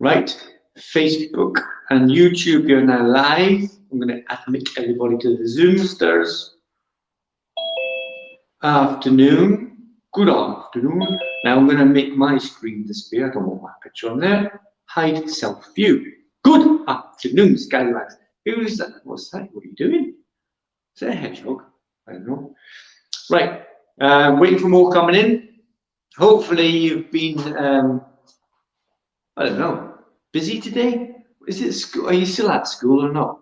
Right, Facebook and YouTube, you're now live. I'm going to admit everybody to the Zoomsters. Afternoon, good afternoon. Now I'm going to make my screen disappear. I don't want my picture on there. Hide self view. Good afternoon, Scallywags. Who is that? What's that? What are you doing? Is that a hedgehog? I don't know. Right, waiting for more coming in. Hopefully you've been, I don't know, busy today? Is it school? Are you still at school or not?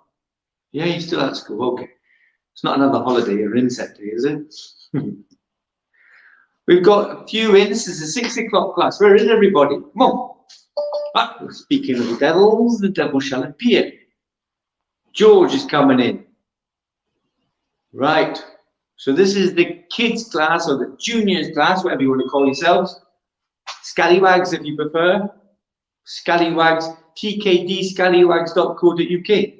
Yeah, you're still at school. Okay. It's not another holiday or inset day, is it? We've got a few in. This is a 6 o'clock class. Where is everybody? Come on. Ah, speaking of the devil shall appear. George is coming in. Right. So this is the kids class or the juniors class, whatever you want to call yourselves. Scallywags if you prefer. Scallywags, tkdscallywags.co.uk.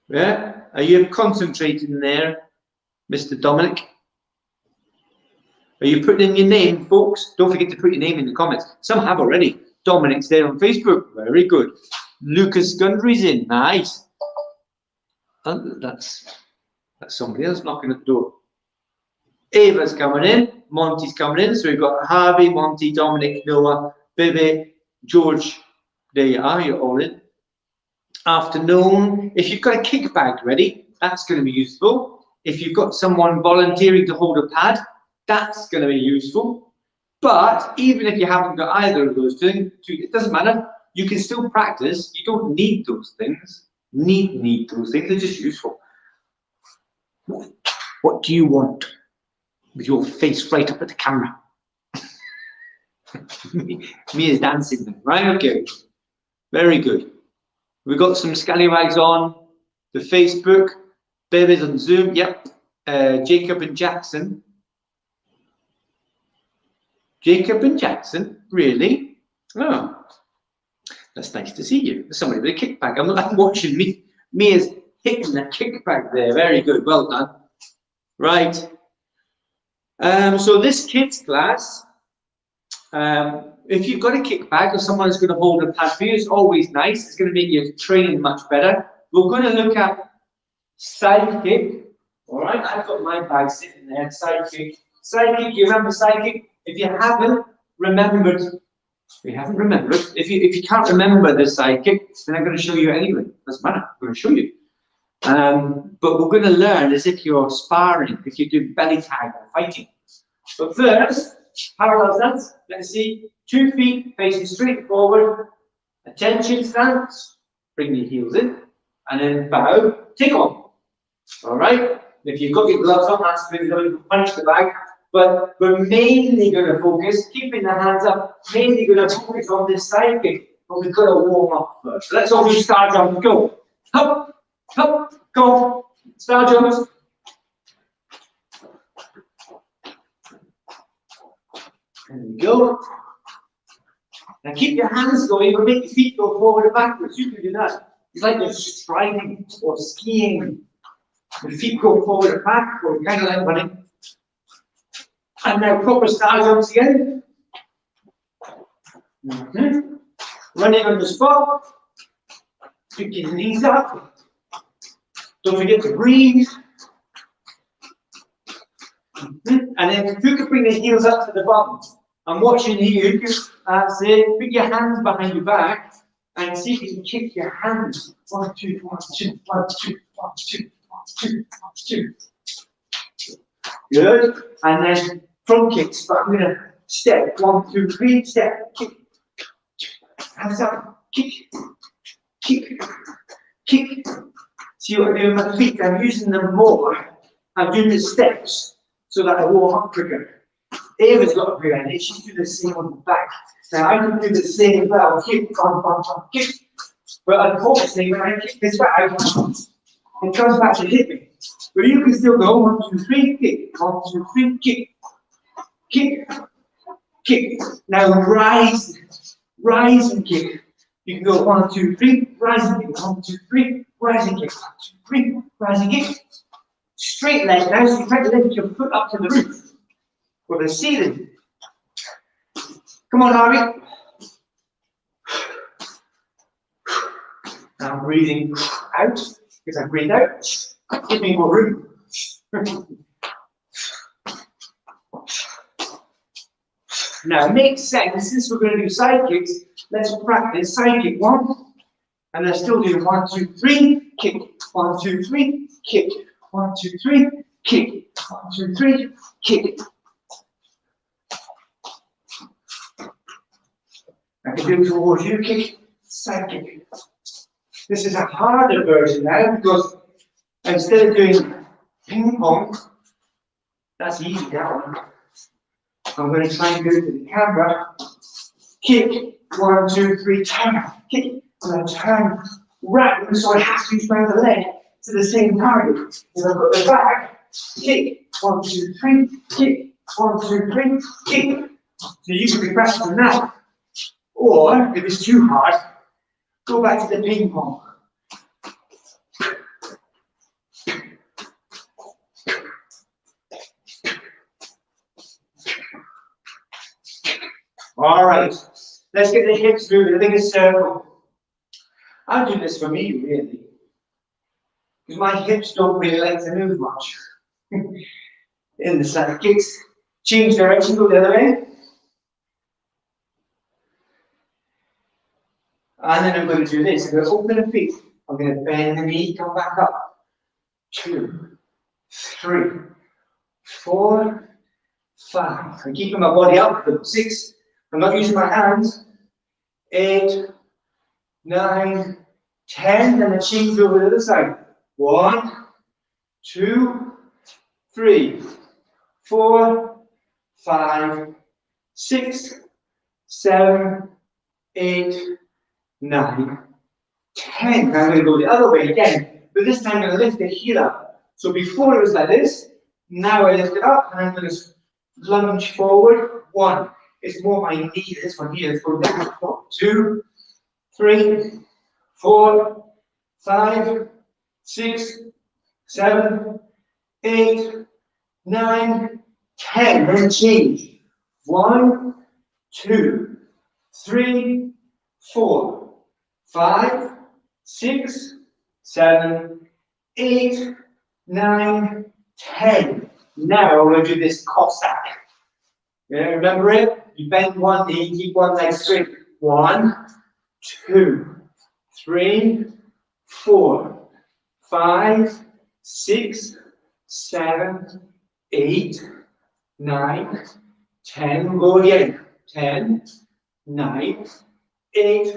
Yeah? Are you concentrating there, Mr. Dominic? Are you putting in your name, folks? Don't forget to put your name in the comments. Some have already. Dominic's there on Facebook. Very good. Lucas Gundry's in. Nice. And that's somebody else knocking at the door. Ava's coming in. Monty's coming in. So we've got Harvey, Monty, Dominic, Noah, Bibi, George. There you are. You're all in. Afternoon. If you've got a kick bag ready, that's going to be useful. If you've got someone volunteering to hold a pad, that's going to be useful. But even if you haven't got either of those things, it doesn't matter. You can still practice. You don't need those things. Need those things. They're just useful. What do you want? With your face right up at the camera. Me is dancing then. Right? Okay. Very good. We've got some Scallywags on the Facebook. David on Zoom. Yep. Jacob and Jackson. Jacob and Jackson, really? Oh, that's nice to see you. There's somebody with a kickback. I'm watching me is hitting the kickback there. Very good. Well done. Right. So this kids class, if you've got a kickback or someone's going to hold a pad for you, it's always nice. It's going to make your training much better. We're going to look at side kick. All right. I've got my bag sitting there. Side kick. Side kick. You remember side kick? If you haven't remembered, if you can't remember the side kick, then I'm going to show you anyway. Doesn't matter. I'm going to show you. But we're going to learn as if you're sparring, if you're doing belly tag or fighting. But first, parallel stance. Let's see. 2 feet facing straight forward. Attention stance. Bring your heels in, and then bow. Take on. All right. If you've got your gloves on, that's good. You don't punch the bag. But we're mainly going to focus, keeping the hands up, mainly going to focus on this side kick. But we've got to warm up first. Let's all do star jumps. Go. Up, up, go. Star jumps. There we go. Now keep your hands going, but make your feet go forward and backwards. You can do that. It's like you're striding or skiing. Your feet go forward and back, or kind of like running. And now proper star jumps again. Running on the spot. Pick your knees up. Don't forget to breathe. And then if you can bring the heels up to the bottom. I'm watching you. That's it. Put your hands behind your back and see if you can kick your hands. 1, 2, 1, 2, 1, 2, 1, 2, 1, 2, 1, 2. Good. And then front kicks, but I'm going to step 1, 2, 3, step, kick, hands up, kick, kick, kick. See what I do with my feet? I'm using them more. I'm doing the steps so that I warm up quicker. Ava's got a good idea. She's doing the same on the back. Now I can do the same as well. Kick, kick. But unfortunately, when I kick this back, it comes back to hit me. But you can still go 1, 2, 3, kick, 1, 2, 3, kick. Kick, kick. Now rise and kick. You can go 1, 2, 3, rise and kick. 1, 2, 3, rise and kick. 1, 2, 3, rise and kick. Straight leg now, so you try to lift your foot up to the roof or the ceiling. Come on, Harvey. I'm breathing out, because I breathe out, give me more room. Now, it makes sense, since we're going to do side kicks, let's practice side kick 1, and let's still do 1, 2, 3, kick, 1, 2, 3, kick, 1, 2, 3, kick, 1, 2, 3, kick. I can do towards you, kick, side kick. This is a harder version now, because instead of doing ping pong, that's easy now. I'm going to try and do it to the camera. Kick, 1, 2, 3, turn, kick, and then turn round, so I have to use my other leg to the same target. If I've got the back, kick, 1, 2, 3, kick, 1, 2, 3, kick. So you can be practicing that. Or, if it's too hard, go back to the ping pong. All right, let's get the hips moving. I think a circle. I'll do this for me, really, because my hips don't really like to move much. In the side kicks, change direction, go the other way. And then I'm going to do this. I'm going to open the feet. I'm going to bend the knee, come back up. 2, 3, 4, 5. I'm keeping my body up. 6. I'm not using my hands. 8, 9, 10. And then change over to the other side. 1, 2, 3, 4, 5, 6, 7, 8, 9, 10. Now I'm going to go the other way again, but this time I'm going to lift the heel up. So before it was like this, now I lift it up and I'm going to lunge forward. 1. It's more my knee, this one here. Let's go down. 2, 3, 4, 5, 6, 7, 8, 9, 10. Then change. 1, 2, 3, 4, 5, 6, 7, 8, 9, 10. Now we're going to do this Cossack. Yeah, remember it? You bend one knee, keep one leg straight. 1, 2, 3, 4, 5, 6, 7, 8, 9, 10. Go again. 10, 9, 8,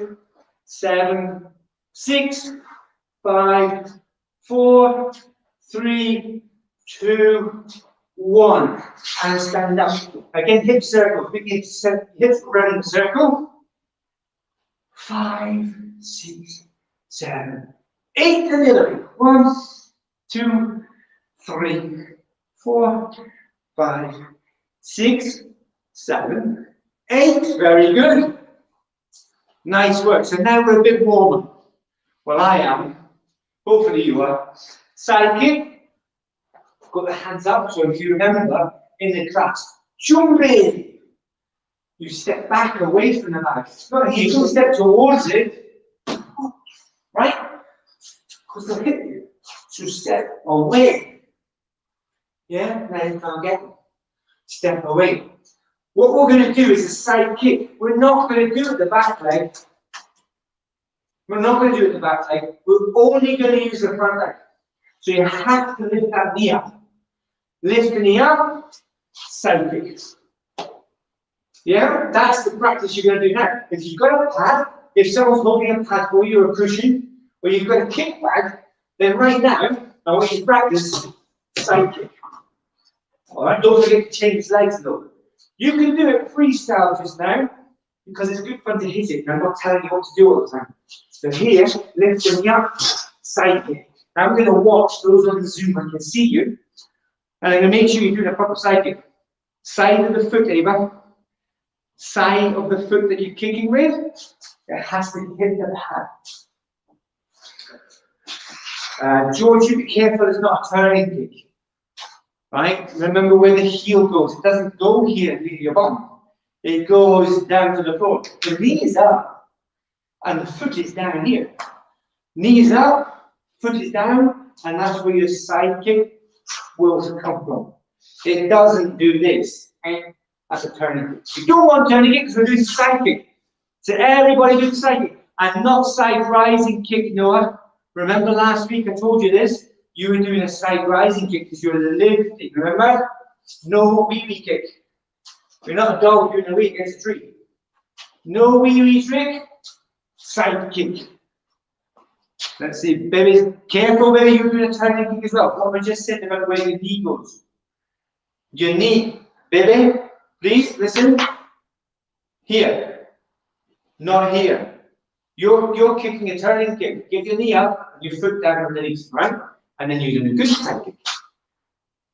7, 6, 5, 4, 3, 2, 1. And stand up. Again, hip circle. Big hips around in the circle. 5, 6, 7, 8. And the other way. 1, 2, 3, 4, 5, 6, 7, 8. Very good. Nice work. So now we're a bit warmer. Well, I am. Hopefully you are. Side kick. Got the hands up. So if you remember in the class, jumping. You step back away from the mat. Not here. You don't step towards it. Right? Because they'll hit you. So step away. Yeah? Now you can't get them. Step away. What we're going to do is a side kick. We're not going to do it the back leg. We're not going to do it the back leg. We're only going to use the front leg. So you have to lift that knee up. Lift the knee up, side kick. Yeah, that's the practice you're going to do now. If you've got a pad, if someone's holding a pad for you or a cushion, or you've got a kick bag, then right now, I want you to practice side kick. Alright, don't forget to change legs though. You can do it freestyle just now, because it's good fun to hit it, and I'm not telling you what to do all the time. So here, lift the knee up, side kick. Now I'm going to watch those on the Zoom, I can see you. And I'm going to make sure you do the proper side kick. Side of the foot, Ava. Side of the foot that you're kicking with, it has to hit the pad. George, you be careful, it's not a turning kick. Right? Remember where the heel goes. It doesn't go here near your bum. It goes down to the floor. The knee is up, and the foot is down here. Knees up, foot is down, and that's where your side kick will come from. It doesn't do this. That's a turning kick. You don't want turning kick because we're doing side kick. So everybody do the side kick. And not side rising kick, Noah. Remember last week I told you this? You were doing a side rising kick because you were lifting, remember? No wee-wee kick. You're not a dog doing a wee against a tree. No wee-wee trick, side kick. Let's see, baby, careful, baby, you're doing a turning kick as well. What we just said about where your knee goes. Your knee, baby, please listen. Here, not here. You're kicking a turning kick. Get your knee up and your foot down underneath, right? And then you're doing a good side kick.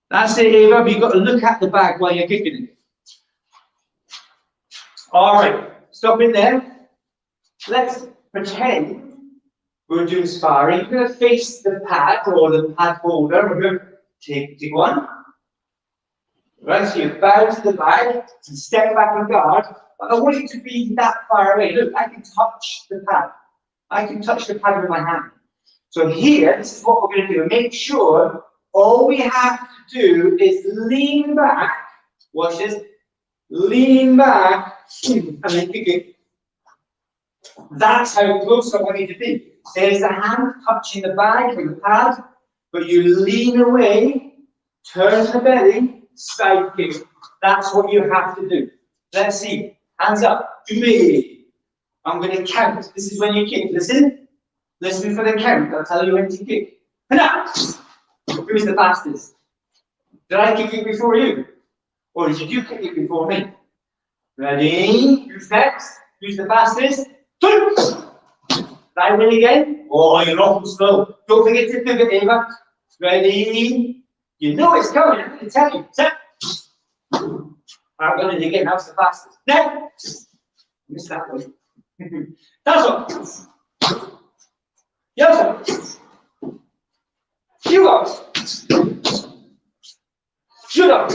That's it, Ava, but you've got to look at the bag while you're kicking it. Alright, stop in there. Let's pretend we're doing sparring. You're going to face the pad or the pad holder. We're going to take one. Right, so you bow to the bag and step back and guard. But I want you to be that far away. Look, I can touch the pad. I can touch the pad with my hand. So here, this is what we're going to do. Make sure all we have to do is lean back. Watch this. Lean back and then kick it. That's how close I want you to be. There's the hand touching the bag or the pad, but you lean away, turn the belly, side kick. That's what you have to do. Let's see. Hands up. Me. I'm going to count. This is when you kick. Listen. Listen for the count. I'll tell you when to kick. Who's the fastest? Did I kick it before you? Or did you kick it before me? Ready? Who's next? Who's the fastest? Did I win again? Oh, you're awful slow. Don't forget to pivot, Ava. Ready? You know it's coming. I'm going to tell you. Set. I'm going to again. That's the fastest. Next. Missed that one. That's one. Yes, sir. You go. You go.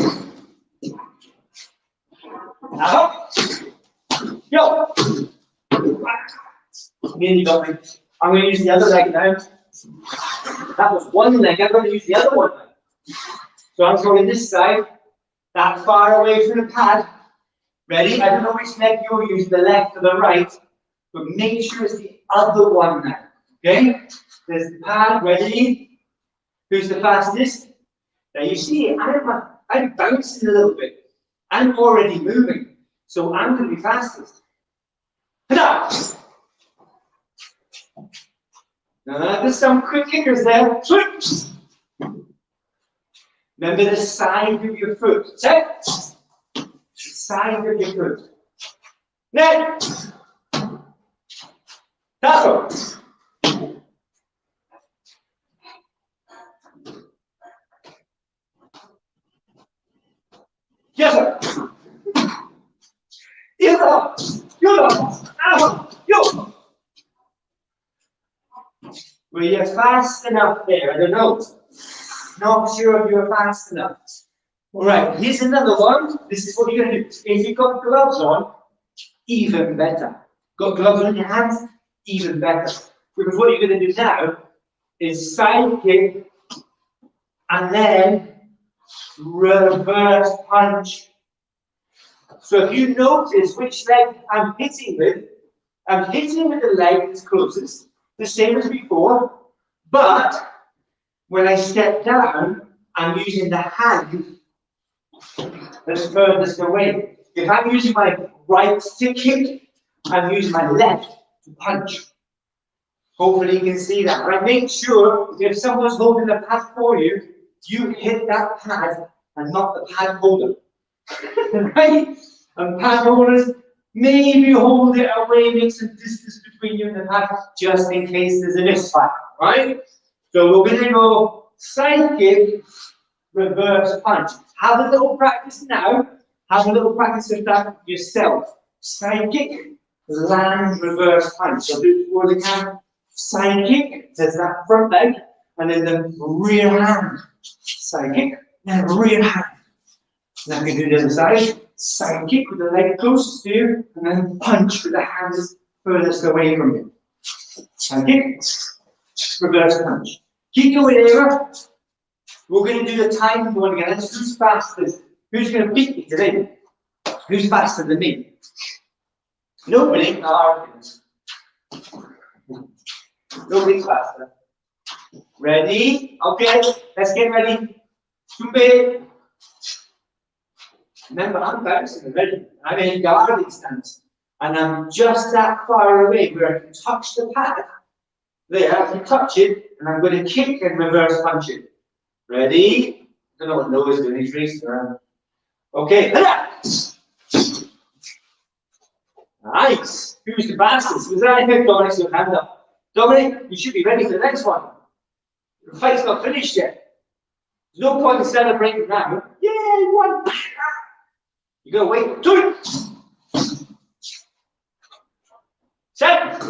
Now, yo. Nearly got me. I'm going to use the other leg now. That was one leg. I'm going to use the other one now. So I'm going this side, that far away from the pad. Ready? I don't know which leg you're using, the left or the right, but make sure it's the other one now. Okay? There's the pad. Ready? Who's the fastest? Now you see, I'm bouncing a little bit. I'm already moving, so I'm going to be fastest. There's some quick kickers there. Remember the side of your foot. Set. Side of your foot. Next. That's all. Yes, sir. Yes, sir. Yo. Well, you're fast enough there. I don't know. Not sure if you're fast enough. All right, here's another one. This is what you're going to do. If you've got gloves on, even better. Got gloves on your hands, even better. Because what you're going to do now is side kick and then reverse punch. So if you notice which leg I'm hitting with the leg that's closest, the same as before, but when I step down, I'm using the hand that's furthest away. If I'm using my right to kick, I'm using my left to punch. Hopefully you can see that. Right? Make sure if someone's holding the pad for you, you hit that pad and not the pad holder. Right? And pad holders, maybe hold it away, make some distance between you and the pad, just in case there's a misfire. Right? So we're going to go side kick, reverse punch. Have a little practice now. Have a little practice of that yourself. Side kick, land, reverse punch. So do it before the camera. Side kick, there's that front leg, and then the rear hand. Side kick, then rear hand. Now we can do the other side. Side kick with the leg closest to you, and then punch with the hands furthest away from you. Side kick, reverse punch. Keep going, Ava. We're going to do the time one again. Let's who's fastest. Who's going to beat me today? Who's faster than me? Nobody. Nobody's faster. Ready? Okay, let's get ready. 2 big. Remember, I'm bouncing already. I'm in guarding stance. And I'm just that far away where I can touch the pad. There, I can touch it, and I'm going to kick and reverse punch it. Ready? I don't know what Noah's doing, he's racing around. Okay, nice. Who's the fastest? Was that him? Dominic's your hand up. Dominic, you should be ready for the next one. The fight's not finished yet. There's no point in celebrating now. Yay, one. You go, wait, 2. Set.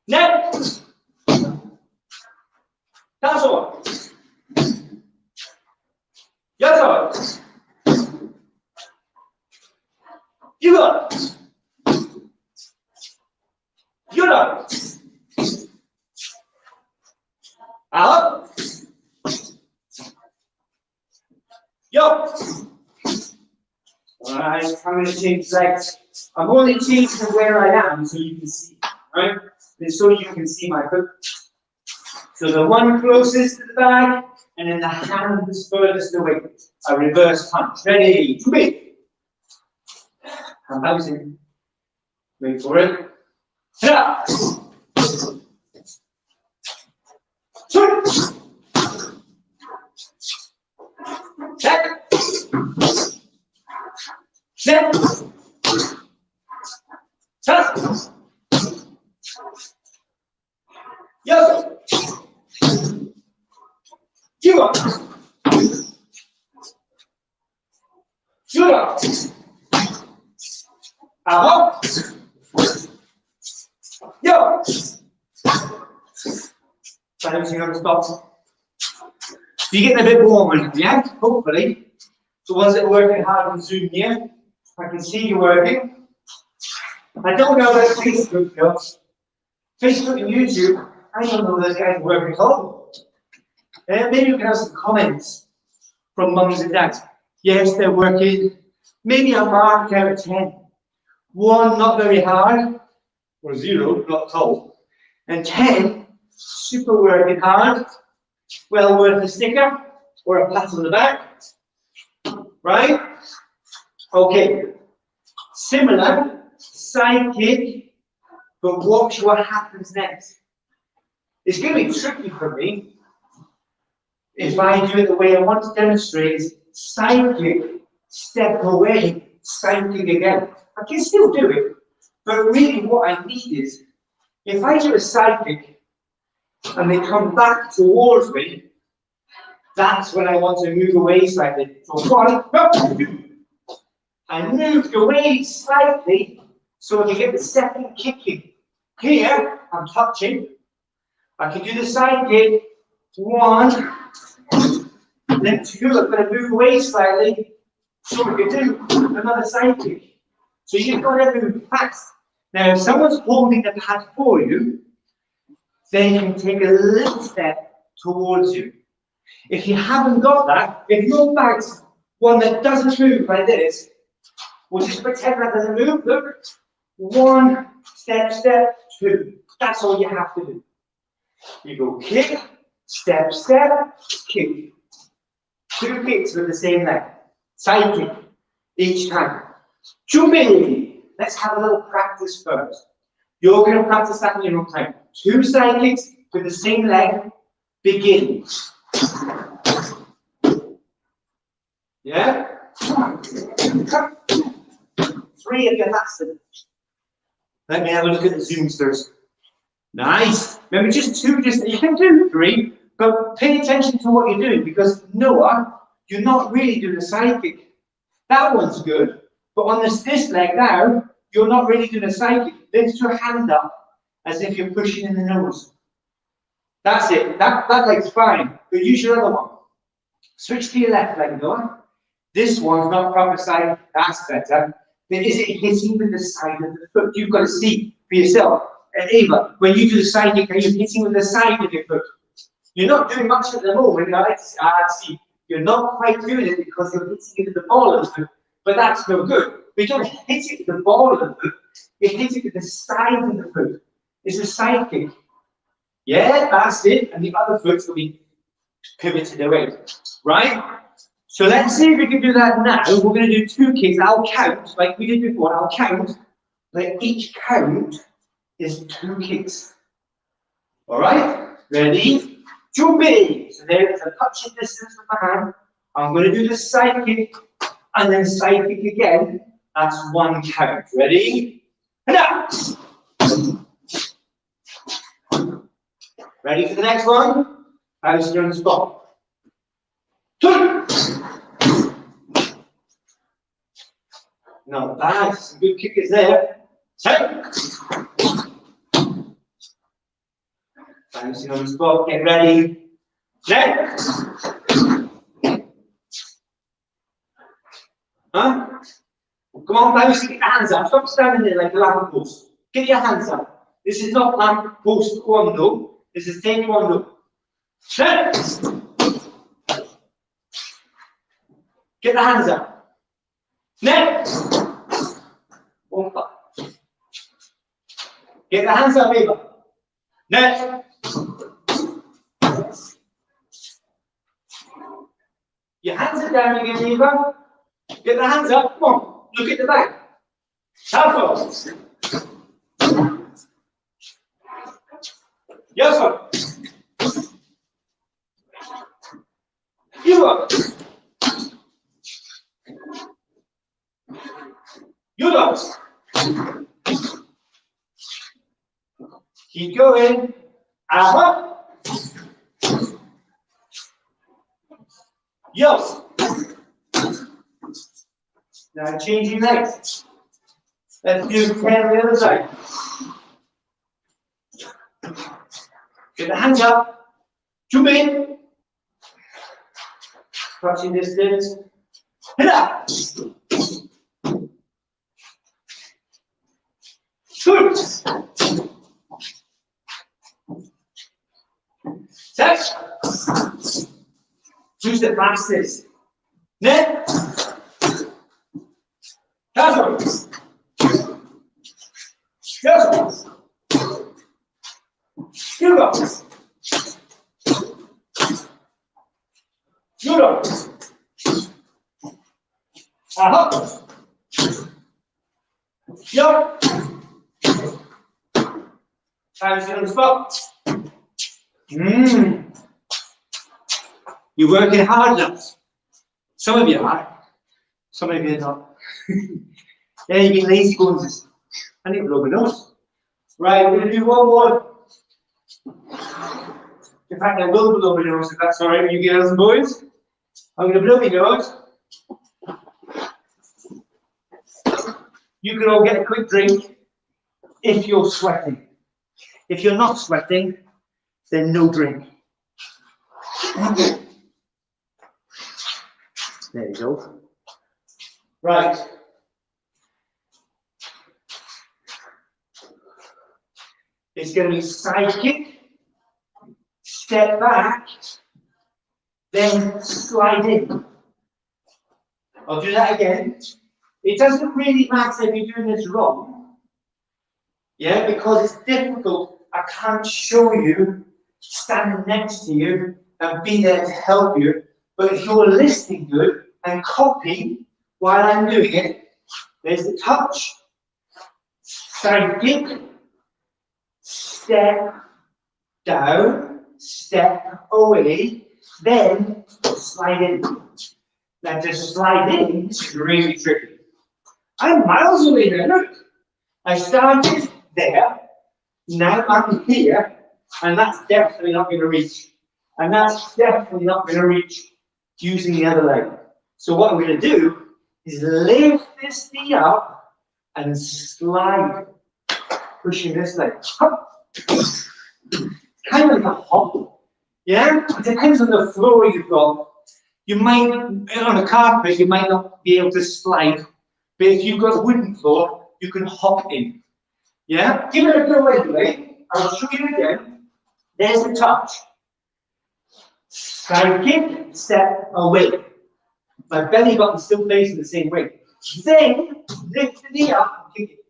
Net. That's all. Yes, sir. You got. You got. Out. Yo. Alright, I'm going to change legs. I'm only changing where I am so you can see, right? And so you can see my foot. So the one closest to the bag, and then the hand is furthest away. A reverse punch. Ready? 2 big. I'm bouncing. Wait for it. Ta-da! 2. Check. Set. Test. Yes. You up. You up. Up. Yo. Balancing on the spot. You're getting a bit warmer, yeah? Hopefully. So ones that are working hard on Zoom here, I can see you working. I don't know about Facebook, though. Facebook and YouTube, I don't know those guys work at all. Maybe we can have some comments from mums and dads. Yes, they're working. Maybe a mark out of 10. 1, not very hard. Or 0, not at all. And 10, super working hard. Well worth a sticker or a pat on the back. Right? Okay. Similar, side kick, but watch what happens next. It's going to be tricky for me if I do it the way I want to demonstrate is side kick, step away, side kick again. I can still do it, but really what I need is, if I do a side kick and they come back towards me, that's when I want to move away slightly. So 1, 2. I moved away slightly so I can get the second kicking. Here, I'm touching. I can do the side kick. 1, then 2. I'm going to move away slightly so we can do another side kick. So you've got to move fast. Now, if someone's holding the pad for you, they can take a little step towards you. If you haven't got that, if your bag's one that doesn't move like this, we'll just pretend that doesn't move. Look, 1 step, 2. That's all you have to do. You go kick, step, kick. 2 kicks with the same leg. Side kick each time. Jumbi. Let's have a little practice first. You're going to practice that in your own time. 2 side kicks with the same leg. Begin. Yeah? 3 of your last. Let me have a look at the Zoomsters. Nice. Remember, just 2, you can do 3, but pay attention to what you're doing because Noah, you're not really doing a side kick. That one's good, but on this leg now, you're not really doing a side kick. Lift your hand up as if you're pushing in the nose. That's it. That leg's fine, but use your other one. Switch to your left leg, Noah. This one's not proper side. That's better. But is it hitting with the side of the foot? You've got to see for yourself. Eva, when you do the side kick, are you hitting with the side of your foot? You're not doing much at the moment. I see. You're not quite doing it because you're hitting it with the ball of the foot, but that's no good. We don't hit it with the ball of the foot. You hit it with the side of the foot. It's a side kick. Yeah, that's it. And the other foot's will be pivoted away. Right? So let's see if we can do that now. We're going to do 2 kicks. I'll count, like we did before. I'll count. But each count is 2 kicks. Alright? Ready? Jump! So there's a touching distance with my hand. I'm going to do the side kick and then side kick again. That's 1 count. Ready? And up! Ready for the next one? How's it on the spot? 2! Not bad. Some good kickers there. 10! Bouncing on the spot, get ready. Next. Huh? Come on, bounce, get your hands up. Stop standing there like a lamp post. Get your hands up. This is not lamp post Taekwondo. This is Taekwondo. Next. Get the hands up. Next. Get the hands up, Eva. Next. Your hands are down again, Eva. Get the hands up. Come on. Look at the back. Shuffle. Yes, sir. You up. You up. Keep going. Up. Yes. Now changing legs. Let's do 10 on the other side. Get the hands up. Jump in. Touching distance. Hit up. Good. Set. Choose the fastest. Net. Casual. Yes. You go. You go. Aha. Yup. Time to sit on the spot. You're working hard now. Some of you are. Some of you are not. Yeah, you've been lazy bones. I need to blow my nose. Right, we're going to do one more. In fact, I will blow my nose if that's alright with you girls and boys. I'm going to blow my nose. You can all get a quick drink if you're sweating. If you're not sweating, then no drink. There you go. Right. It's going to be side kick, step back, then slide in. I'll do that again. It doesn't really matter if you're doing this wrong. Yeah, because it's difficult. I can't show you, standing next to you, and be there to help you. But if you're listening good and copy while I'm doing it, there's the touch, side kick, step down, step away, then slide in. Now to slide in is really tricky. I'm miles away there, look. I started there, now I'm here, and that's definitely not going to reach. And that's definitely not going to reach using the other leg. So what I'm going to do is lift this knee up and slide, pushing this leg up. Kind of like a hop. Yeah? It depends on the floor you've got. You might, on a carpet, you might not be able to slide. But if you've got a wooden floor, you can hop in. Yeah? Give it a go anyway. I'll show you again. There's the touch. Side kick, step away. My belly button's still facing the same way. Then lift the knee up and kick it.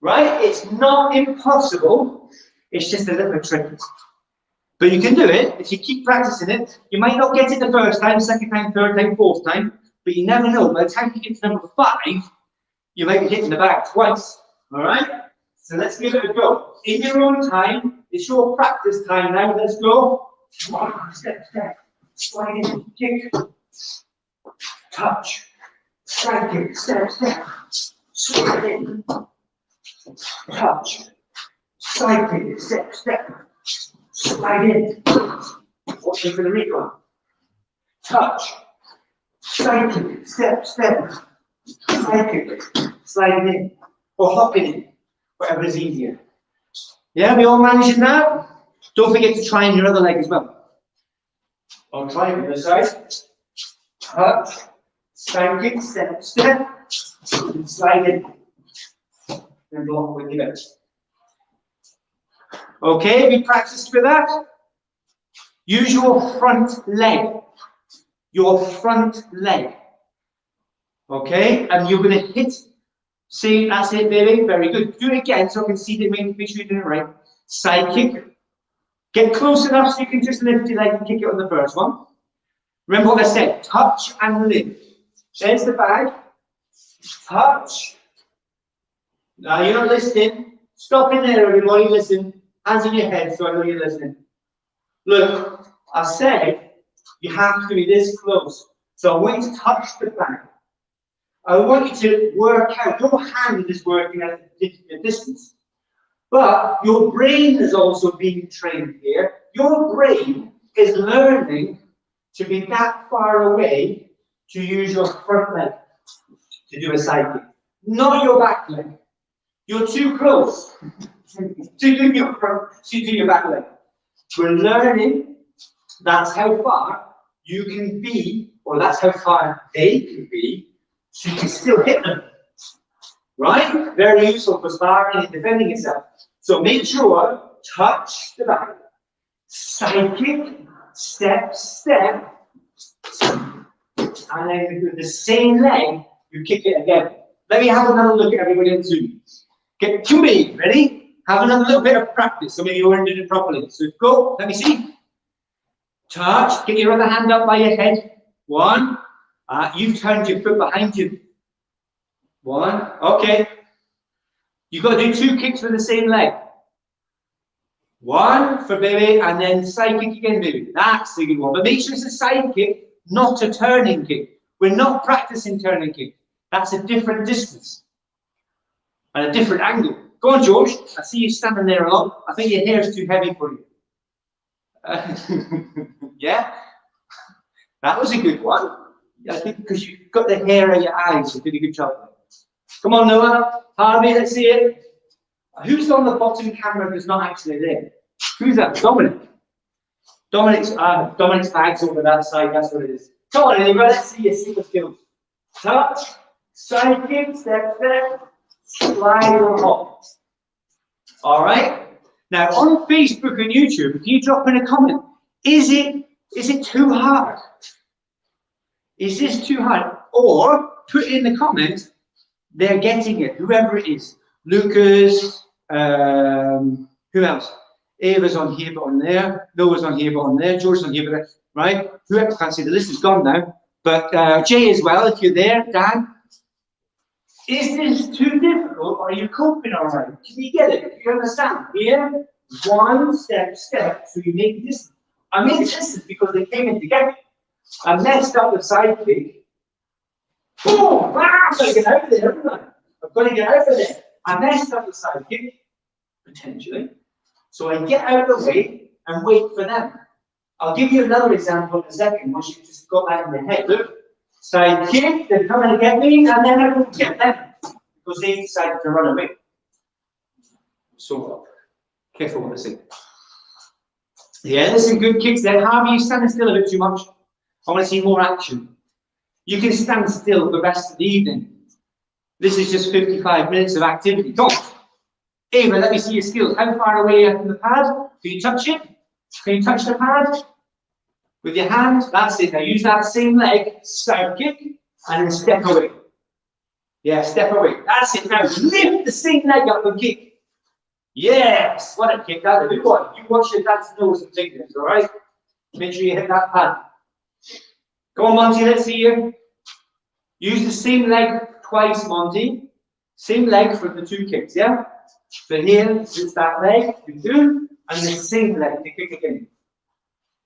Right? It's not impossible. It's just a little bit tricky. But you can do it. If you keep practicing it, you might not get it the first time, second time, third time, fourth time. But you never know. By the time you get to number 5, you might be hitting the bag twice. Alright? So let's give it a go. In your own time, it's your practice time now. Let's go. Step, step. Slide in, kick. Touch. Slide kick, step, step. Slide in. Touch. Slide kick, step, step. Slide in. Watching for the recoil. Touch. Slide kick, step, step. Slide kick. Sliding in. Or hopping in. Whatever is easier. Yeah, we all managing that? Don't forget to try on your other leg as well. I'll try on the other side. Touch. Slide kick, step, step. And slide in. And block with your belt. Okay, we practiced with that. Use your front leg. Your front leg. Okay, and you're going to hit. See, that's it, baby. Very good. Do it again so I can see that. Make sure you're doing it right. Side kick. Get close enough so you can just lift your leg and kick it on the first one. Remember what I said. Touch and lift. There's the bag. Touch. Now you're not listening. Stop in there, everybody. Listen. Hands on your head so I know you're listening. Look, I said you have to be this close. So I want you to touch the bag. I want you to work out. Your hand is working at a distance. But your brain is also being trained here. Your brain is learning to be that far away to use your front leg to do a side kick. Not your back leg. You're too close to do your front, to do your back leg. We're learning that's how far you can be, or that's how far they can be, so you can still hit them. Right? Very useful for sparring and defending yourself. So make sure, touch the back, side kick, step, step, and then with the same leg, you kick it again. Let me have another look at everybody on Zoom. Get to me, ready? Have another little bit of practice. Some of you already did it properly. So go, let me see. Touch, get your other hand up by your head. 1. You've turned your foot behind you. 1. Okay. You've got to do 2 kicks with the same leg. 1 for baby, and then side kick again, baby. That's the good one. But make sure it's a side kick, not a turning kick. We're not practicing turning kick. That's a different distance. And a different angle. Go on, George. I see you standing there a lot. I think your hair is too heavy for you. Yeah? That was a good one. I think because you've got the hair in your eyes, you did a good job. Come on, Noah. Harvey, let's see it. Who's on the bottom camera that's not actually there? Who's that? Dominic. Dominic's bag's over that side. That's what it is. Come on, anyway. Let's see your super skills. Touch, side kick, step, step, slide or hop. All right. Now on Facebook and YouTube, if you drop in a comment, is it too hard? Is this too hard? Or put in the comment, they're getting it, whoever it is. Lucas, who else? Ava's on here but on there. Noah's on here but on there. George's on here but there. Right? Whoever, can't see, the list is gone now. But Jay as well, if you're there, Dan. Is this too difficult or are you coping all right? Can you get it? Do you understand? Here, 1 step, step, so you make this. I made this because they came in together. I messed up the side kick. Boom! I've got to get out of there, haven't I? I've got to get out of there. I messed up the side kick, potentially. So I get out of the way and wait for them. I'll give you another example in a second once you've just got that in your head. Look, side kick, they're coming to get me, and then I will get them because they decided to run away. So, careful what I say. Yeah, there's some good kicks there. Harvey, you standing still a bit too much. I want to see more action. You can stand still the rest of the evening. This is just 55 minutes of activity. Come on. Ava, let me see your skills. How far away are you from the pad? Can you touch it? Can you touch the pad? With your hand, that's it. Now use that same leg, side kick, and then step away. Yeah, step away. That's it. Now lift the same leg up and kick. Yes, what a kick. That's a good one. You watch your dad's nose and fingers, all right? Make sure you hit that pad. Come on, Monty, let's see you. Use the same leg twice, Monty. Same leg for the two kicks, yeah? So here, it's that leg, you do, and the same leg to kick again.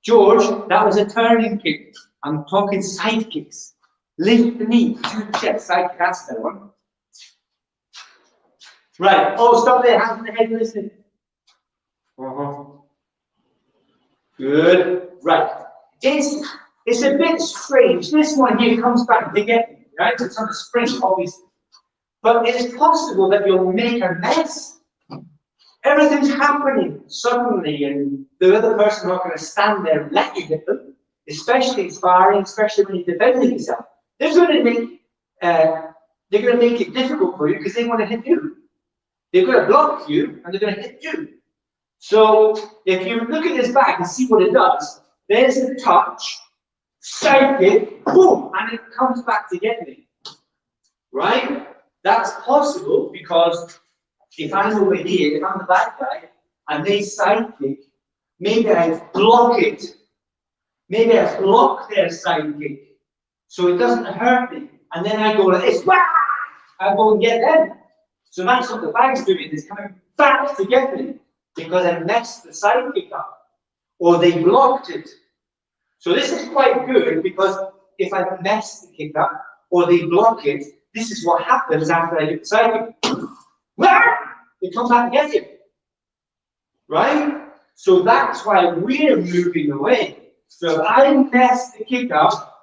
George, that was a turning kick. I'm talking side kicks. Lift the knee, do the chest, side kick, that's that one. Right, oh, stop there, hands on the head, listen. Good, right. It's a bit strange. This one here comes back to get me, right? It's on the spring, obviously. But it's possible that you'll make a mess. Everything's happening suddenly, and the other person's not going to stand there and let you hit them, especially in sparring, especially when you're defending yourself. They're going to make it difficult for you because they want to hit you. They're going to block you, and they're going to hit you. So if you look at this back and see what it does, there's the touch, side kick, boom, and it comes back to get me. Right? That's possible because if I'm over here, if I'm the bad guy, and they side kick, maybe I block it. Maybe I block their side kick, so it doesn't hurt me. And then I go like this, wah! I go and get them. So that's what the bag's doing, is coming back to get me, because I messed the side kick up, or they blocked it. So this is quite good, because if I mess the kick up, or they block it, this is what happens after I do the side kick. They come back and get you. Right? So that's why we're moving away. So if I mess the kick up,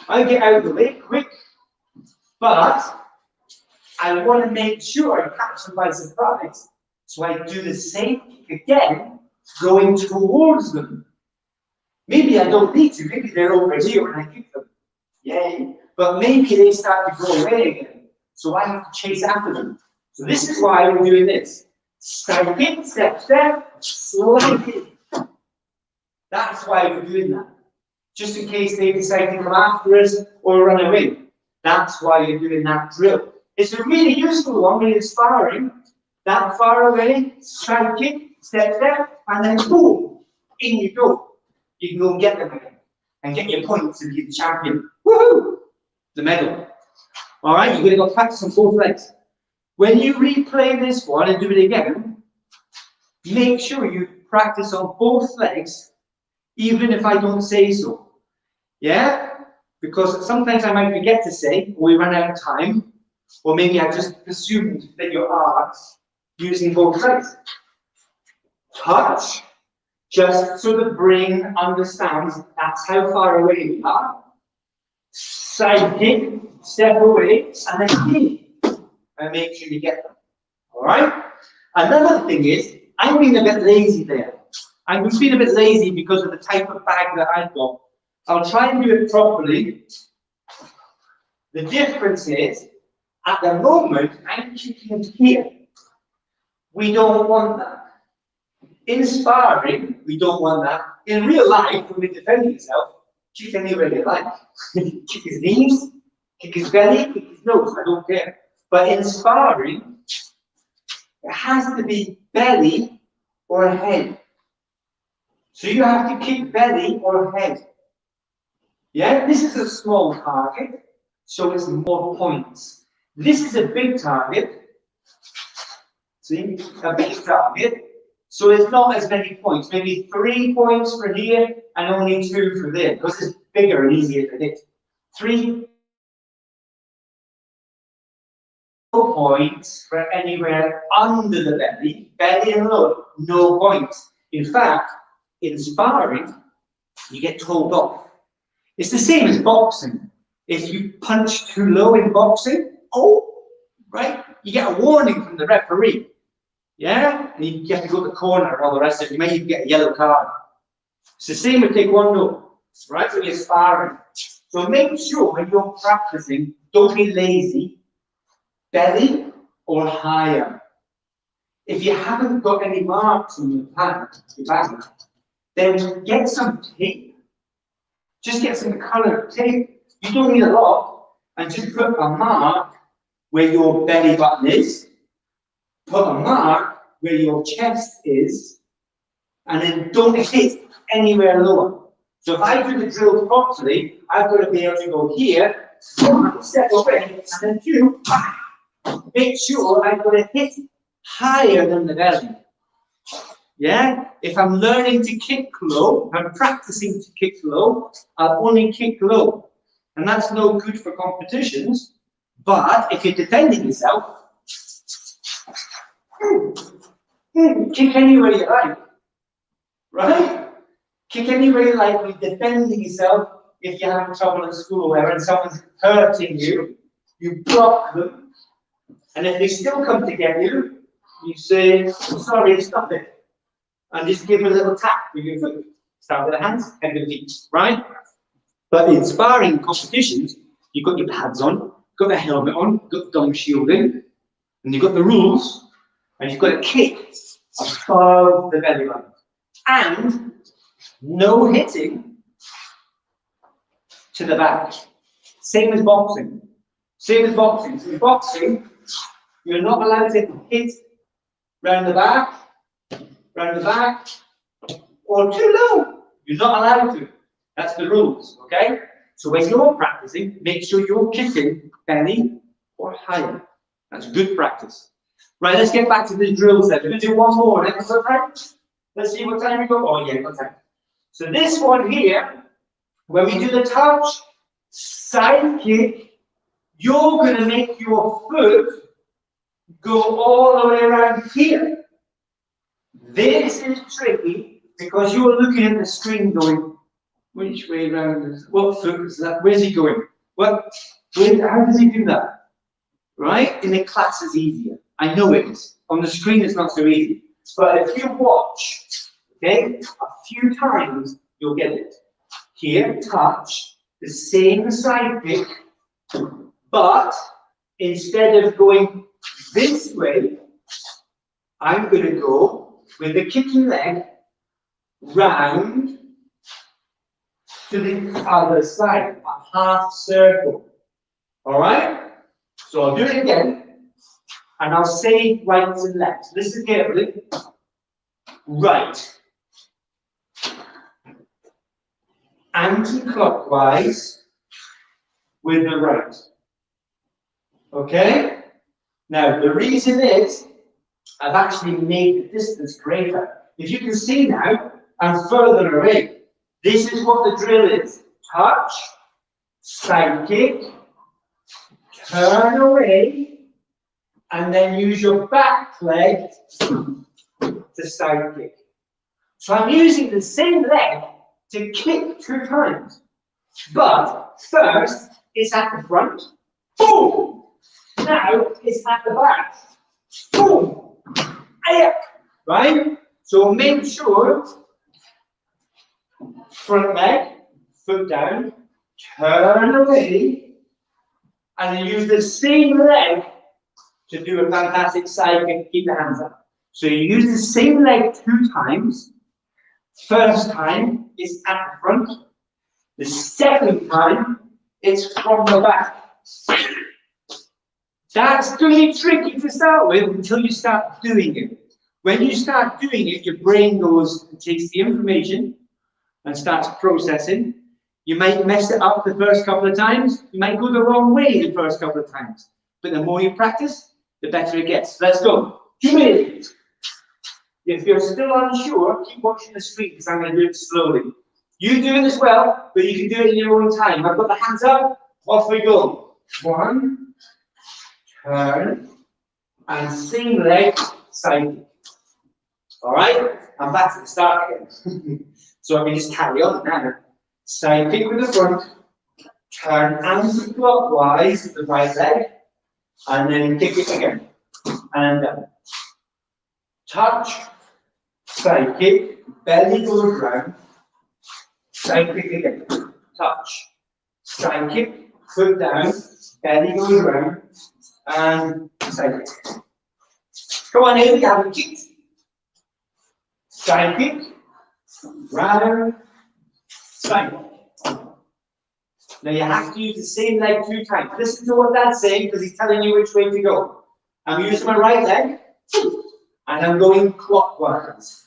I get out of the way quick. But I want to make sure I catch them by surprise. So I do the same kick again, going towards them. Maybe I don't need to. Maybe they're over here when I kick them. Yay. But maybe they start to go away again. So I have to chase after them. So this is why we're doing this. Side kick, step, step, slide kick. That's why we're doing that. Just in case they decide to come after us or run away. That's why you're doing that drill. It's a really useful one when you're sparring. That far away, side kick, step, step, and then boom, in you go. You can go and get them again. And get your points and be the champion. Woohoo! The medal. Alright, you're going to go practice on both legs. When you replay this one and do it again, make sure you practice on both legs, even if I don't say so. Yeah? Because sometimes I might forget to say, or we run out of time, or maybe I just assumed that you are using both legs. Touch, just so the brain understands that's how far away we are. Side kick, step away, and then kick. And make sure you get them. Alright? Another thing is, I'm being a bit lazy there. I'm being a bit lazy because of the type of bag that I've got. I'll try and do it properly. The difference is, at the moment, I'm kicking here. We don't want that. In sparring, we don't want that. In real life, when we defend yourself, kick anywhere you like. Kick his knees, kick his belly, kick his nose, I don't care. But in sparring, it has to be belly or head. So you have to kick belly or head. Yeah, this is a small target, so it's more points. This is a big target. See, a big target, so it's not as many points. Maybe 3 points for here and only 2 for there, because it's bigger and easier to hit. 3 points for anywhere under the belly, belly and low, no points. In fact, in sparring, you get told off. It's the same as boxing. If you punch too low in boxing, right, you get a warning from the referee. Yeah? And you have to go to the corner and all the rest of it. You might even get a yellow card. It's the same with Taekwondo, right, when you're sparring. So make sure when you're practicing, don't be lazy. Belly or higher. If you haven't got any marks on your back, then get some tape. Just get some coloured tape. You don't need a lot. And just put a mark where your belly button is. Put a mark where your chest is. And then don't hit anywhere lower. So if I do the drill properly, I've got to be able to go here, step away, and then do, make sure I've got to hit higher than the belly. Yeah? If I'm learning to kick low, I'm practicing to kick low, I'll only kick low. And that's no good for competitions, but if you're defending yourself, kick anywhere you like. Right? Kick anywhere you like when defending yourself. If you're having trouble at school or whatever and someone's hurting you, you block them. And if they still come to get you, you say, sorry, stop it. And just give them a little tap with your foot. Start with the hands and the feet, right? But in sparring competitions, you've got your pads on, you've got the helmet on, you've got the gum shielding, and you've got the rules, and you've got to kick above the belly button. And no hitting to the back. Same as boxing. Same as boxing. So in boxing, you're not allowed to hit round the back, or too low. You're not allowed to. That's the rules, okay? So when you're practicing, make sure you're kicking belly or higher. That's good practice. Right, let's get back to the drills then. We're going to do one more. Let's see what time we go. Oh, yeah, what time? So this one here, when we do the touch, side kick, you're going to make your foot go all the way around here. This is tricky because you're looking at the screen going, which way around is, what foot is that? Where's he going? How does he do that? Right? In the class is easier. I know it is. On the screen it's not so easy. But if you watch, okay, a few times, you'll get it. Here, touch, the same side kick, but instead of going this way, I'm going to go with the kicking leg round to the other side, a half circle. All right? So I'll do it again, and I'll say right and left. Listen carefully. Right. Anti-clockwise with the right. Okay? Now, the reason is, I've actually made the distance greater. If you can see now, I'm further away. This is what the drill is. Touch, side kick, turn away, and then use your back leg to side kick. So I'm using the same leg to kick 2 times. But first, it's at the front. Boom! Now, it's at the back. Boom! Right? So make sure, front leg, foot down, turn away, and then use the same leg to do a fantastic side kick. Keep the hands up. So you use the same leg 2 times. First time is at the front. The second time it's from the back. That's really tricky to start with until you start doing it. When you start doing it, your brain goes and takes the information and starts processing. You might mess it up the first couple of times. You might go the wrong way the first couple of times. But the more you practice, the better it gets. Let's go. 2 minutes. If you're still unsure, keep watching the screen because I'm going to do it slowly. You do it as well, but you can do it in your own time. I've got the hands up. Off we go. 1, turn, and same leg, side kick. All right? I'm back to the start again. So I can just carry on now. Side kick with the front, turn anti-clockwise with the right leg, and then kick it again. And touch, side kick, belly goes round, side kick again. Touch, side kick, foot down, belly goes round, and side kick. Come on, here we have a kick. Side kick, round, side kick. Now you have to use the same leg 2 times. Listen to what Dad's saying because he's telling you which way to go. I'm using my right leg and I'm going clockwise.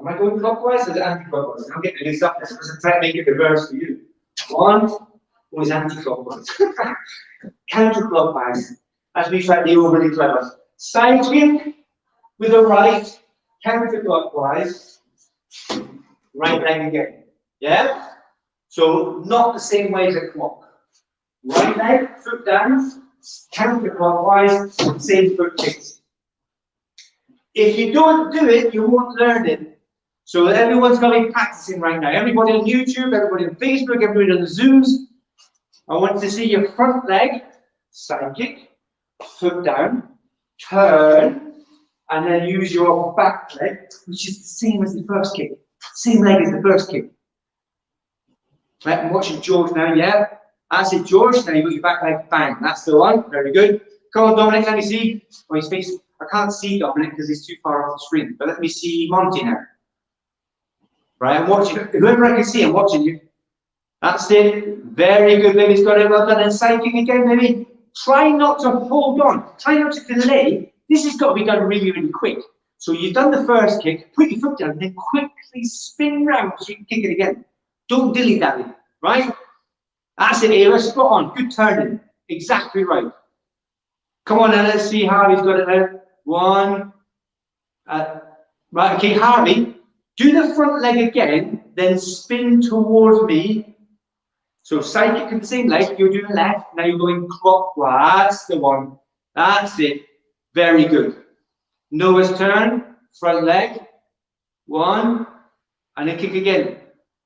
Am I going clockwise or is it anti-clockwise? I'm getting mixed up this because I'm trying to make it reverse for you. 1 was anti-clockwise. Counter-clockwise. That's me trying to be overly clever. Side kick with a right, counter-clockwise, right leg again. Yeah? So not the same way as a clock. Right leg, foot down, counter-clockwise, same foot kicks. If you don't do it, you won't learn it. So everyone's got to be practicing right now. Everybody on YouTube, everybody on Facebook, everybody on the Zooms. I want to see your front leg, side kick, foot down, turn, and then use your back leg, which is the same as the first kick. Same leg as the first kick. Right, I'm watching George now, yeah? That's it, George. Now you got your back leg, bang. That's the one. Very good. Come on, Dominic, let me see. Oh, his face. I can't see Dominic because he's too far off the screen. But let me see Monty now. Right, I'm watching. Whoever I can see, I'm watching you. That's it. Very good, baby's got it. Well done. And side kick again, baby. Try not to hold on. Try not to delay. This has got to be done really, really quick. So you've done the first kick, put your foot down, then quickly spin round so you can kick it again. Don't dilly-dally, right? That's it, Ava. Spot on. Good turning. Exactly right. Come on, now let's see how he's got it now. 1. Right, okay, Harvey. Do the front leg again, then spin towards me. So side kick in the same leg, you're doing left, now you're going clockwise. That's the one. That's it. Very good. Noah's turn, front leg. 1, and then kick again.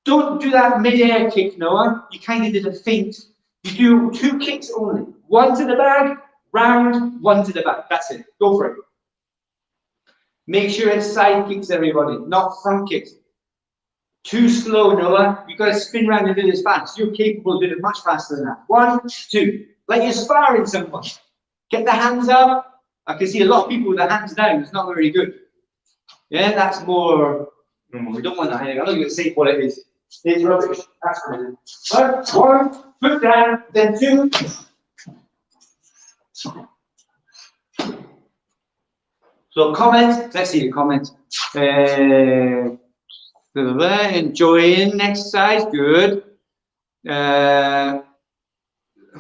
Don't do that mid-air kick, Noah. You kind of did a feint. You do 2 kicks only. 1 to the back, round, 1 to the back. That's it. Go for it. Make sure it's side kicks, everybody, not front kicks. Too slow, Noah. You've got to spin around and do this fast. You're capable of doing it much faster than that. 1, 2. Like you're sparring someone. Get the hands up. I can see a lot of people with their hands down. It's not very good. Yeah, that's more. We don't want that. I'm not going to say what it is. It's rubbish. That's what it is. 1, foot down, then 2. So comment, let's see the comment. Enjoying exercise, good. What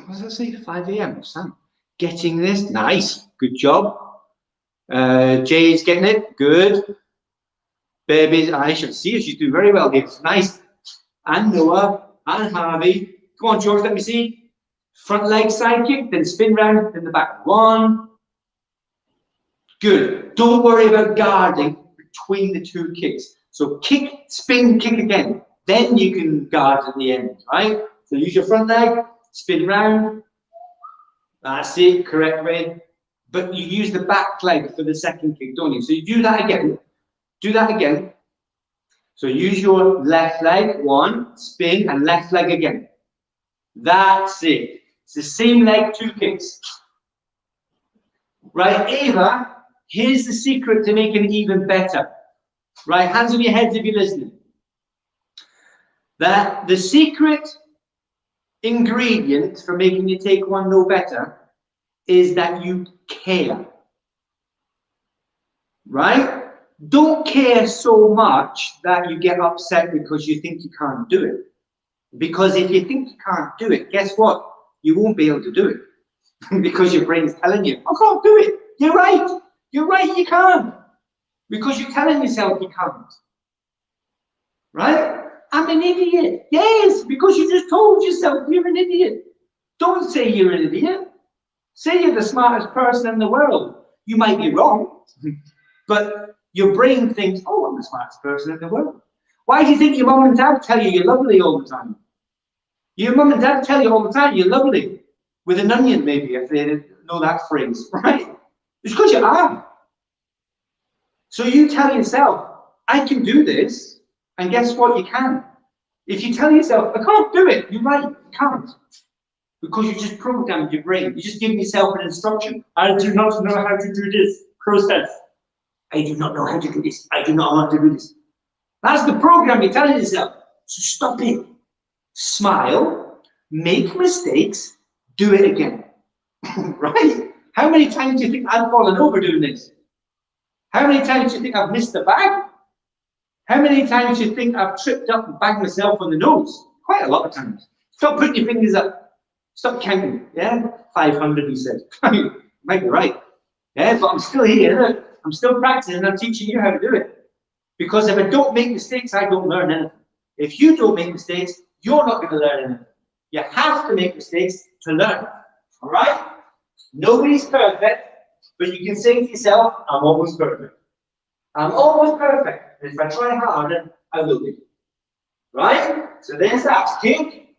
does that say? 5 AM, Sam. Getting this, nice, good job. Jay's getting it, good. Baby, I should see her, she's doing very well here. Nice. And Noah, and Harvey. Come on, George, let me see. Front leg side kick, then spin round in the back. 1. Good. Don't worry about guarding between the 2 kicks. So kick, spin, kick again. Then you can guard at the end, right? So use your front leg, spin round. That's it, correct way. But you use the back leg for the second kick, don't you? So you do that again. Do that again. So use your left leg, 1, spin, and left leg again. That's it. It's the same leg, 2 kicks. Right, Ava, here's the secret to making it even better. Right, hands on your heads if you're listening. That the secret ingredient for making your Taekwondo better is that you care. Right? Don't care so much that you get upset because you think you can't do it. Because if you think you can't do it, guess what? You won't be able to do it. Because your brain's telling you, I can't do it. You're right. You're right, you can't. Because you're telling yourself you can't. Right? I'm an idiot. Yes, because you just told yourself you're an idiot. Don't say you're an idiot. Say you're the smartest person in the world. You might be wrong, but your brain thinks, oh, I'm the smartest person in the world. Why do you think your mum and dad tell you you're lovely all the time? Your mum and dad tell you all the time you're lovely. With an onion, maybe, if they know that phrase, right? It's because you are. So you tell yourself, I can do this, and guess what? You can. If you tell yourself, I can't do it, you're right, you can't. Because you just programmed your brain. You just give yourself an instruction. I do not know how to do this process. I do not know how to do this. I do not want to do this. That's the program you're telling yourself. So stop it. Smile, make mistakes, do it again. Right? How many times do you think I've fallen over doing this? How many times do you think I've missed the bag? How many times do you think I've tripped up and banged myself on the nose? Quite a lot of times. Stop putting your fingers up. Stop counting. Yeah? 500, he said. Might be right. Yeah, but I'm still here. I'm still practicing and I'm teaching you how to do it. Because if I don't make mistakes, I don't learn anything. If you don't make mistakes, you're not going to learn anything. You have to make mistakes to learn. All right? Nobody's perfect, but you can say to yourself, I'm almost perfect. I'm almost perfect. And if I try harder, I will be. Right? So there's that. Kick,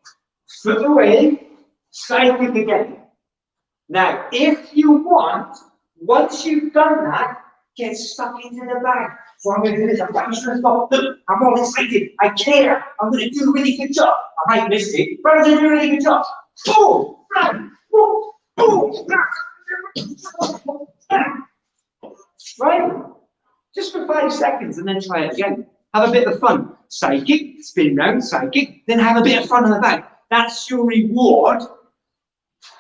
foot away, side kick again. Now, if you want, once you've done that, get stuck into the bag. So I'm going to do this. I'm all excited. I care. I'm going to do a really good job. I might miss it, but I'm going to do a really good job. Boom! Boom! Boom! Right? Just for 5 seconds and then try it again. Have a bit of fun. Side kick, spin round, side kick, then have a bit of fun on the bag. That's your reward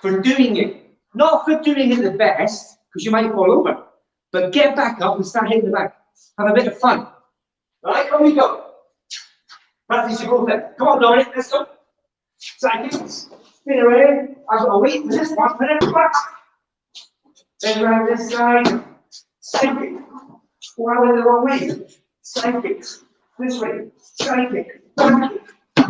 for doing it. Not for doing it the best, because you might fall over. But get back up and start hitting the bag. Have a bit of fun. Right, on we go. Practice your growth there. Come on, Dominic, let's go. Side kicks. Spin away. I've got to wait for this 1 minute. Back. Then round this side. Side kick. Oh, I went the wrong way. Side kicks. This way. Side kick. Back kick.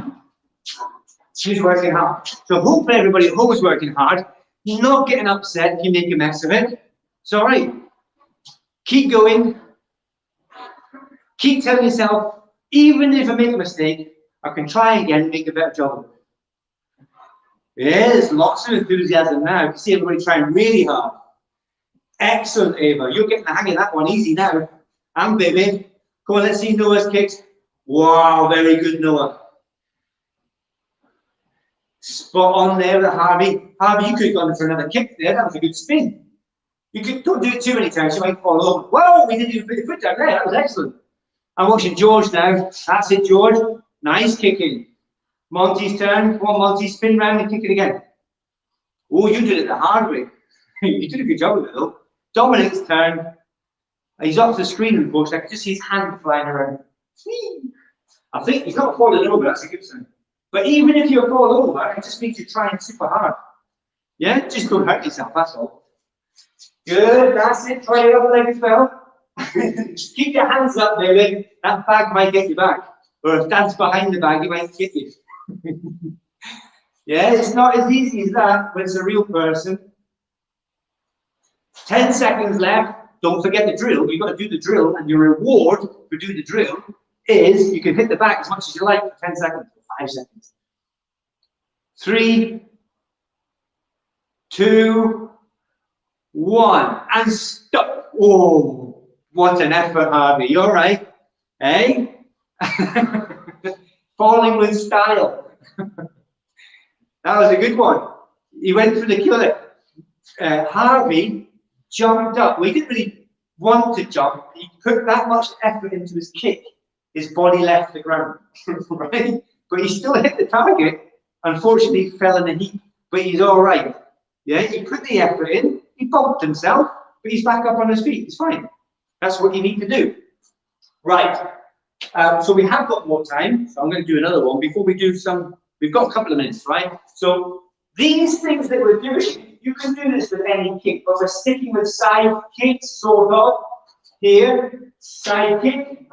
She's working hard. So hopefully everybody at home is working hard. You're not getting upset if you make a mess of it. It's all right. Keep going. Keep telling yourself, even if I make a mistake, I can try again and make a better job of it. Yeah, there's lots of enthusiasm now. You can see everybody trying really hard. Excellent, Ava. You're getting the hang of that one easy now. And baby. Come on, let's see Noah's kicks. Wow, very good, Noah. Spot on there with Harvey. Harvey, you could have gone for another kick there. That was a good spin. You could don't do it too many times, you might fall over. Whoa, we didn't even put the foot down there. That was excellent. I'm watching George now. That's it, George. Nice kicking. Monty's turn. Come on, Monty, spin round and kick it again. Oh, you did it the hard way. You did a good job with it, though. Dominic's turn. He's off the screen, unfortunately. I can just see his hand flying around. I think he's not falling over. That's a good sign. But even if you fall over, it just means you're trying super hard. Yeah? Just don't hurt yourself, that's all. Good, that's it. Try the other leg as well. Keep your hands up, baby. That bag might get you back. Or if Dad's behind the bag, he might hit you. Yeah, it's not as easy as that when it's a real person. 10 seconds left. Don't forget the drill. You've got to do the drill, and your reward for doing the drill is you can hit the back as much as you like for 10 seconds, or 5 seconds. 3, 2, 1, and stop. Oh, what an effort, Harvey. You all right? Eh? Falling with style. That was a good one. He went for the killer. Harvey jumped up. We didn't really want to jump. He put that much effort into his kick. His body left the ground. Right? But he still hit the target. Unfortunately, he fell in a heap. But he's all right. Yeah, he put the effort in. He bumped himself. But he's back up on his feet. It's fine. That's what you need to do. Right. So we have got more time. So I'm going to do another one before we do some. We've got a couple of minutes, right? So these things that we're doing, you can do this with any kick, but we're sticking with side kicks, sort of. Here, side kick.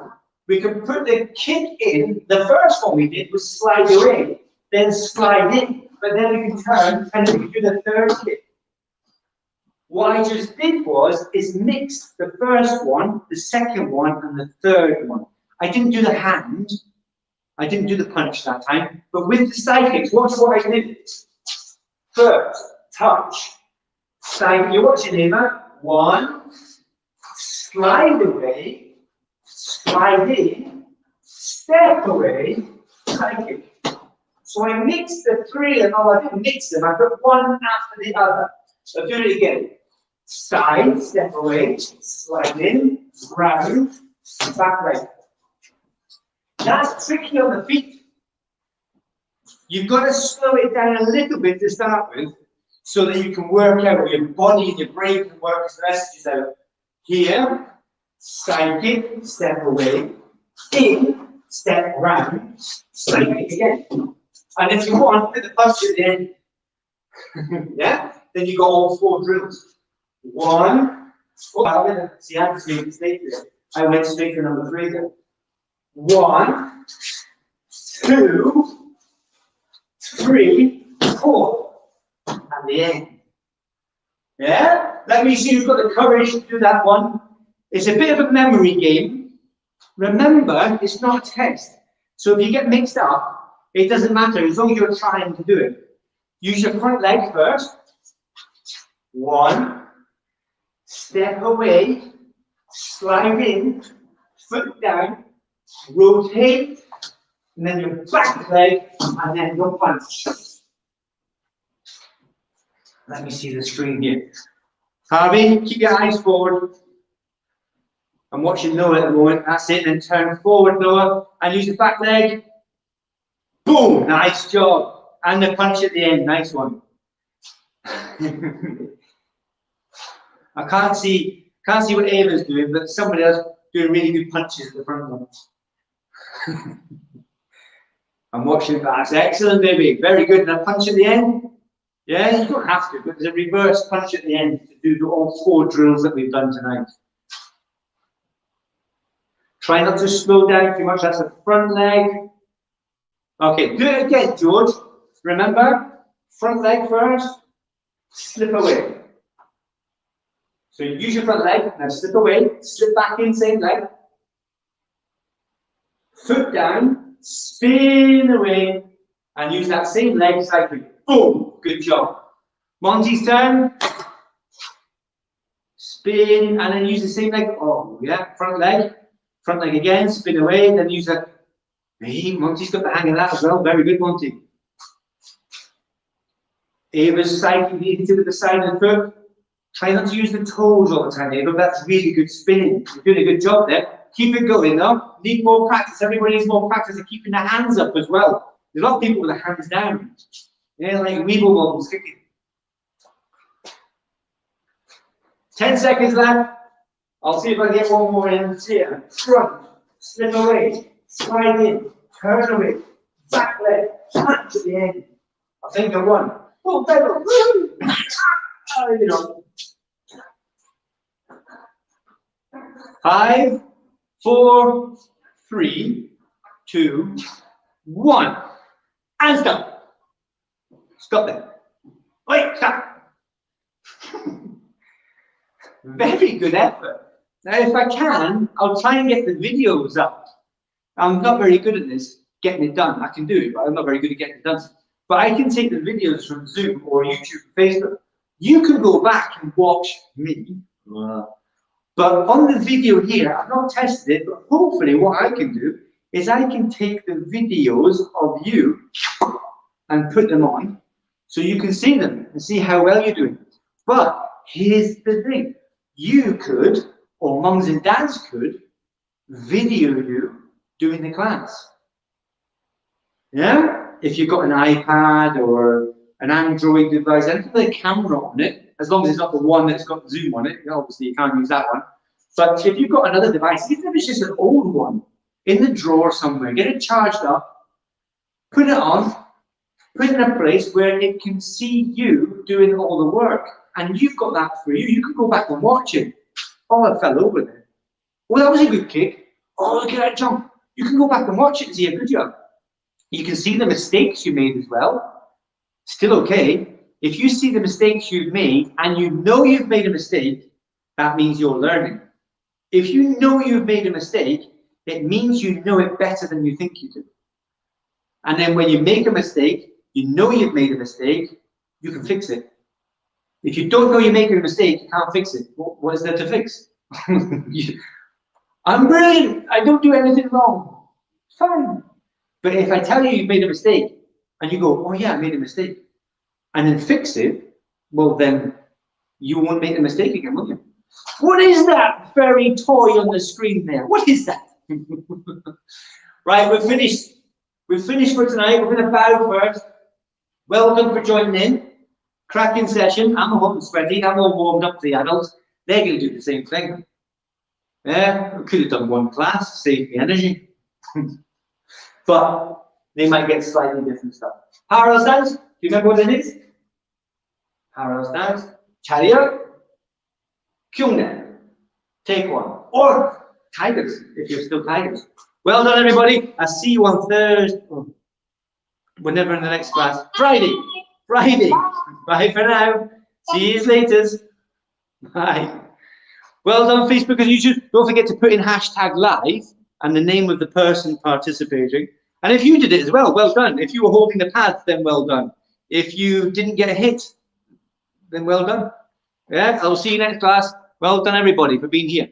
We can put the kick in. The first one we did was slide away, then slide in, but then we can turn and then we can do the third kick. What I just did is mix the first one, the second one, and the third one. I didn't do the hand. I didn't do the punch that time, but with the side kicks, watch what I did. First, touch. Side, you're watching here, 1, slide away, slide in, step away, side kick. So I mix the three, and I didn't mix them, I put one after the other. So do it again. Side, step away, slide in, round, back leg. That's tricky on the feet. You've got to slow it down a little bit to start with, so that you can work out your body and your brain can work its messages out. Here, side kick, step away, in, step round, side kick again. And if you want, put the punch at the end. Yeah? Then you got all 4 drills. 1. Oh, I went, see, I just made a mistake there. I went straight for number 3 there. 1, 2, 3, 4. And the end. Yeah? Let me see who's got the courage to do that one. It's a bit of a memory game. Remember, it's not a test. So if you get mixed up, it doesn't matter as long as you're trying to do it. Use your front leg first. 1. Step away. Slide in. Foot down. Rotate. And then your back leg. And then your punch. Let me see the screen here. Harvey, keep your eyes forward. I'm watching Noah at the moment. That's it. Then turn forward, Noah. And use the back leg. Boom! Nice job. And the punch at the end. Nice one. I can't see what Ava's doing, but somebody else doing really good punches at the front one. I'm watching that. That's excellent, baby. Very good. And a punch at the end. Yeah, you don't have to, but there's a reverse punch at the end to do all 4 drills that we've done tonight. Try not to slow down too much. That's the front leg. Okay, do it again, George. Remember, front leg first, slip away. So use your front leg, now slip away, slip back in, same leg. Foot down, spin away, and use that same leg cycling. Boom, good job. Monty's turn. Spin, and then use the same leg. Oh, yeah, front leg again, spin away, then use that. Hey, Monty's got the hang of that as well. Very good, Monty. Ava's cycling, you hit it with the side of the foot. Try not to use the toes all the time, Ava. That's really good spinning. You're doing a good job there. Keep it going, though. Need more practice. Everybody needs more practice of keeping their hands up as well. There's a lot of people with their hands down. Yeah, like weeble wobbles, kicking. 10 seconds left. I'll see if I get one more in here. Front, slip away, slide in, turn away, back leg, punch at the end. I think I won. Oh, better. You know. 5, 4, 3, 2, 1. And stop. Stop there. Wait, stop. Very good effort. Now, if I can, I'll try and get the videos up. I'm not very good at this, getting it done. I can do it, but I'm not very good at getting it done. But I can take the videos from Zoom or YouTube or Facebook. You can go back and watch me. But on the video here, I've not tested it, but hopefully what I can do is I can take the videos of you and put them on so you can see them and see how well you're doing. But here's the thing. You could, or mums and dads could, video you doing the class. Yeah? If you've got an iPad or an Android device, anything with a camera on it, as long as it's not the one that's got Zoom on it, obviously you can't use that one. But if you've got another device, even if it's just an old one, in the drawer somewhere, get it charged up, put it on, put it in a place where it can see you doing all the work. And you've got that for you. You can go back and watch it. Oh, I fell over there. Oh, that was a good kick. Oh, look at that jump. You can go back and watch it and see a good job. You can see the mistakes you made as well. Still okay. If you see the mistakes you've made and you know you've made a mistake, that means you're learning. If you know you've made a mistake, it means you know it better than you think you do. And then when you make a mistake, you know you've made a mistake, you can fix it. If you don't know you're making a mistake, you can't fix it. What is there to fix? I'm brilliant. I don't do anything wrong. Fine. But if I tell you you've made a mistake and you go, oh yeah, I made a mistake, and then fix it, well then you won't make a mistake again, will you? What is that fairy toy on the screen there? What is that? Right, we're finished. We've finished for tonight. We're going to bow first. Well done for joining in. Cracking session. I'm hot and sweaty. I'm all warmed up to the adults. They're going to do the same thing. Yeah, we could have done one class, save me energy. But they might get slightly different stuff. Parallel stance. Do you remember what it is? Parallel stance. Chariot. Kyungnae. Take one. Or tigers, if you're still tigers. Well done, everybody. I'll see you on Thursday. Whenever in the next class. Friday. Bye for now. See you later. Bye. Well done, Facebook and YouTube. Don't forget to put in #live and the name of the person participating. And if you did it as well, well done. If you were holding the pads, then well done. If you didn't get a hit, then well done. Yeah, I'll see you next class. Well done, everybody, for being here.